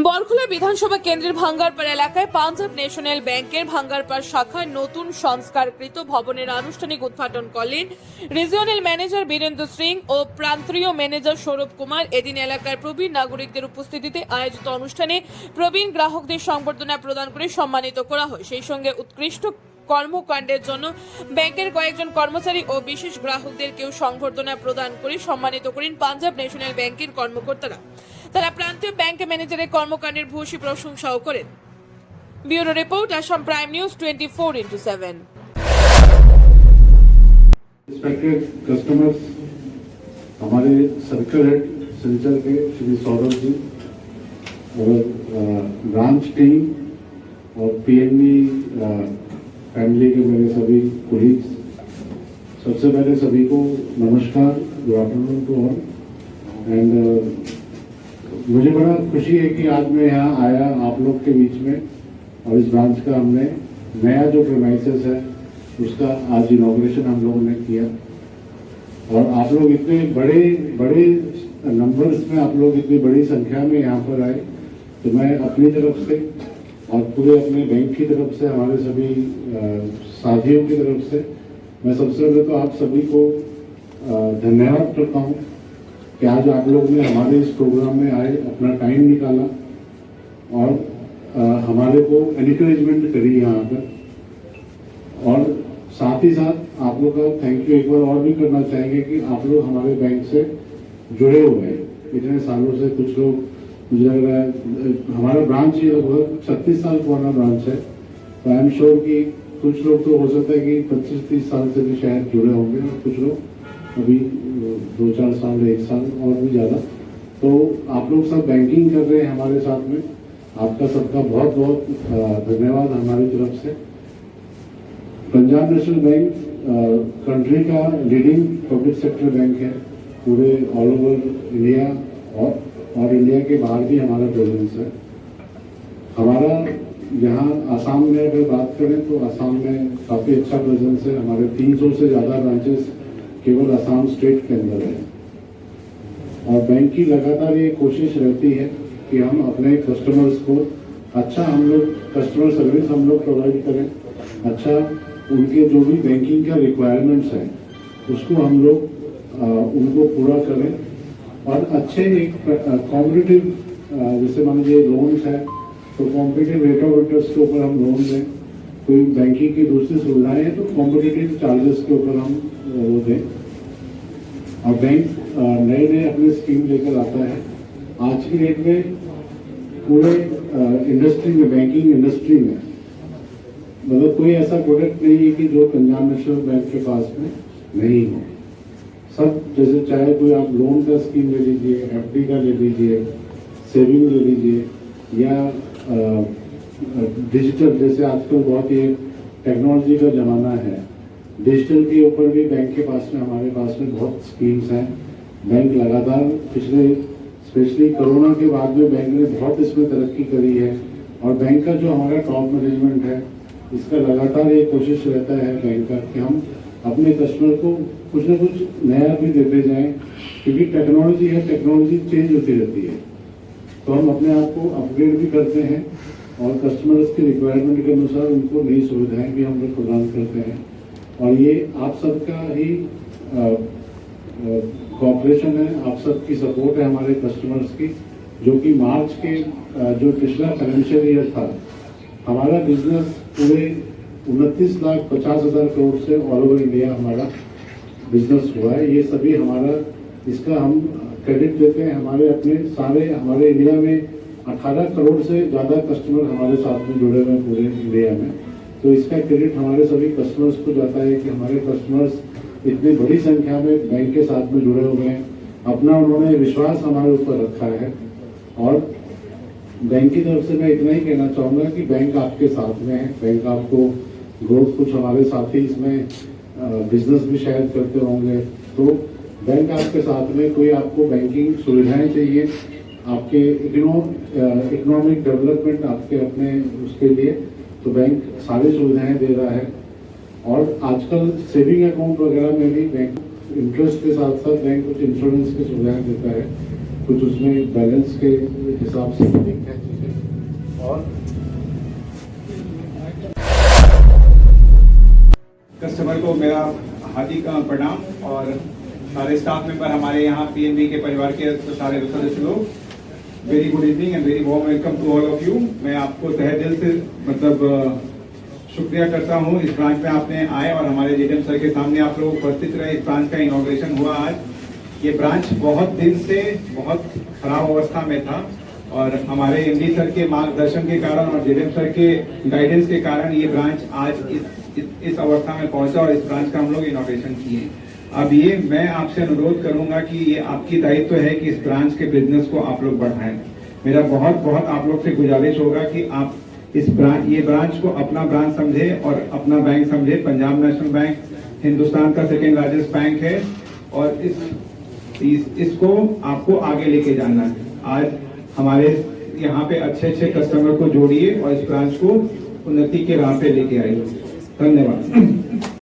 বরখোলা বিধানসভা কেন্দ্রের ভাঙ্গারপাড় এলাকায় পাঞ্জাব ন্যাশনাল ব্যাংকের ভাঙ্গারপাড় শাখায় নতুন সংস্কারকৃত ভবনের আনুষ্ঠানিক উদ্ঘাটন করলেন রিজিওনাল ম্যানেজার বীরেন্দ্র সিং ও প্রান্তীয় ম্যানেজার সৌরভ কুমার। এদিন এলাকার প্রবীণ নাগরিকদের উপস্থিতিতে আয়োজিত অনুষ্ঠানে প্রবীণ গ্রাহকদের সংবর্ধনা প্রদান করে সম্মানিত করা হয়। সেই সঙ্গে উৎকৃষ্ট কর্মকাণ্ডের জন্য ব্যাংকের কয়েকজন কর্মচারী ও বিশেষ গ্রাহকদেরকেও সংবর্ধনা প্রদান করে সম্মানিত করেন পাঞ্জাব ন্যাশনাল ব্যাংকের কর্মকর্তারা। তারা প্রান্তীয় ব্যাংক ম্যানেজারের কর্মকাণ্ডের ভূয়সী প্রশংসাও করেন। Bureau report, Assam prime news 24x7। Respected customers, हमारे सर्कल हेड सिलचर के श्री सौरभ जी और ब्रांच टीम और पीएनबी फैमिली के मेरे सभी कोलीग्स, सबसे पहले सभी को नमस्कार, good afternoon to all. And मुझे बड़ा खुशी है कि आज मैं यहाँ आया आप लोग के बीच में और इस ब्रांच का हमने नया जो प्रेमाइसेस है उसका आज इनॉग्रेशन हम लोगों ने किया। और आप लोग इतने बड़े बड़े नंबर्स में, आप लोग इतनी बड़ी संख्या में यहाँ पर आए, तो मैं अपनी तरफ से और पूरे अपने बैंक की तरफ से, हमारे सभी साथियों की तरफ से मैं सबसे पहले तो आप सभी को धन्यवाद करता हूँ कि आज आप लोग ने हमारे इस प्रोग्राम में आए, अपना टाइम निकाला और हमारे को एनकरेजमेंट करी यहाँ पर। और साथ ही साथ आप लोग का थैंक यू एक बार और भी करना चाहेंगे कि आप लोग हमारे बैंक से जुड़े हुए हैं इतने सालों से। कुछ लोग, मुझे लग रहा है हमारा ब्रांच ये लगभग 36 साल पुराना ब्रांच है, तो आई एम श्योर कि कुछ लोग तो हो सकता है कि 25-30 साल से भी शायद जुड़े होंगे और कुछ लोग अभी 2-4 साल, 1 साल और भी ज़्यादा। तो आप लोग सब बैंकिंग कर रहे हैं हमारे साथ में, आपका सबका बहुत बहुत धन्यवाद हमारी तरफ से। पंजाब नेशनल बैंक कंट्री का लीडिंग पब्लिक सेक्टर बैंक है, पूरे ऑल ओवर इंडिया और इंडिया के बाहर भी हमारा प्रेजेंस है। हमारा यहाँ आसाम में अगर बात करें तो आसाम में काफ़ी अच्छा प्रेजेंस है, हमारे 300 से ज़्यादा ब्रांचेस केवल आसाम स्टेट के अंदर है। और बैंक की लगातार ये कोशिश रहती है कि हम अपने कस्टमर्स को अच्छा, हम लोग कस्टमर सर्विस हम लोग प्रोवाइड करें, अच्छा उनके जो भी बैंकिंग का रिक्वायरमेंट्स हैं उसको हम लोग उनको पूरा करें और अच्छे एक कॉम्पिटिटिव, जैसे मान लीजिए लोन्स है तो कॉम्पिटिटिव रेट ऑफ इंटरेस्ट के ऊपर हम लोन दें, कोई बैंकिंग की दूसरी सुविधाएं हैं तो कॉम्पिटिटिव चार्जेस के ऊपर हम वो दें। और बैंक नए नए अपने स्कीम लेकर आता है। आज की डेट में पूरे इंडस्ट्री में, बैंकिंग इंडस्ट्री में मतलब कोई ऐसा प्रोडक्ट नहीं है कि जो पंजाब नेशनल बैंक के पास में नहीं हो। सब, जैसे चाहे कोई आप लोन का स्कीम ले लीजिए, एफडी का ले लीजिए, सेविंग ले लीजिए, या डिजिटल, जैसे आजकल बहुत ही टेक्नोलॉजी का ज़माना है, डिजिटल के ऊपर भी बैंक के पास में, हमारे पास में बहुत स्कीम्स हैं। बैंक लगातार पिछले, स्पेशली कोरोना के बाद में बैंक ने बहुत इसमें तरक्की करी है। और बैंक का जो हमारा टॉप मैनेजमेंट है, इसका लगातार ये कोशिश रहता है बैंक का कि हम अपने कस्टमर को कुछ ना कुछ नया भी देते जाएं, क्योंकि टेक्नोलॉजी है, टेक्नोलॉजी चेंज होती रहती है, तो हम अपने आप को अपग्रेड भी करते हैं और कस्टमर्स के रिक्वायरमेंट के अनुसार उनको नई सुविधाएं भी हम लोग प्रदान करते हैं। और ये आप सबका ही कोऑपरेशन है, आप सबकी सपोर्ट है हमारे कस्टमर्स की, जो कि मार्च के जो पिछला फाइनेंशियल ईयर था, हमारा बिजनेस पूरे 29,50,000 करोड़ से ऑल ओवर इंडिया हमारा बिजनेस हुआ है। ये सभी हमारा, इसका हम क्रेडिट देते हैं हमारे अपने सारे, हमारे इंडिया में 18 करोड़ से ज़्यादा कस्टमर हमारे साथ में जुड़े हुए हैं पूरे इंडिया में। तो इसका क्रेडिट हमारे सभी कस्टमर्स को जाता है कि हमारे कस्टमर्स इतनी बड़ी संख्या में बैंक के साथ में जुड़े हुए हैं, अपना उन्होंने विश्वास हमारे ऊपर रखा है। और बैंक की तरफ से मैं इतना ही कहना चाहूँगा कि बैंक आपके साथ में है, बैंक आपको ग्रोथ, कुछ हमारे साथी इसमें बिजनेस भी शायद करते होंगे, तो बैंक आपके साथ में, कोई आपको बैंकिंग सुविधाएं चाहिए, आपके इकोनॉमिक डेवलपमेंट आपके अपने उसके लिए, तो बैंक सारी सुविधाएं दे रहा है। और आजकल सेविंग अकाउंट वगैरह में भी बैंक इंटरेस्ट के साथ साथ बैंक कुछ इंश्योरेंस की सुविधाएं देता है। कुछ उसमें बैलेंस के हिसाब से भी देखते हैं चीजें। और कस्टमर को मेरा हार्दिक प्रणाम और सारे स्टाफ मेंबर हमारे यहाँ पीएनबी के परिवार के सारे सदस्य लोग, very good evening and very warm welcome to all of you. मैं आपको तहे दिल से शुक्रिया करता हूँ इस ब्रांच में आपने आए और हमारे डीएम सर के सामने आप लोग उपस्थित रहे। इस ब्रांच का इनॉग्रेशन हुआ आज। ये ब्रांच बहुत दिन से बहुत खराब अवस्था में था और हमारे एमडी सर के मार्गदर्शन के कारण और डीएम सर के गाइडेंस के कारण ये ब्रांच आज इस अवस्था में पहुंचा और इस ब्रांच का हम लोग इनॉग्रेशन किए। अब ये मैं आपसे अनुरोध करूंगा कि ये आपकी दायित्व है कि इस ब्रांच के बिजनेस को आप लोग बढ़ाएं। मेरा बहुत बहुत आप लोग से गुजारिश होगा कि आप ये ब्रांच को अपना ब्रांच समझे और अपना बैंक समझे। पंजाब नेशनल बैंक हिंदुस्तान का सेकेंड लार्जेस्ट बैंक है और इसको आपको आगे लेके जाना है। आज हमारे यहाँ पे अच्छे अच्छे कस्टमर को जोड़िए और इस ब्रांच को उन्नति के राह पे लेके आइए। धन्यवाद।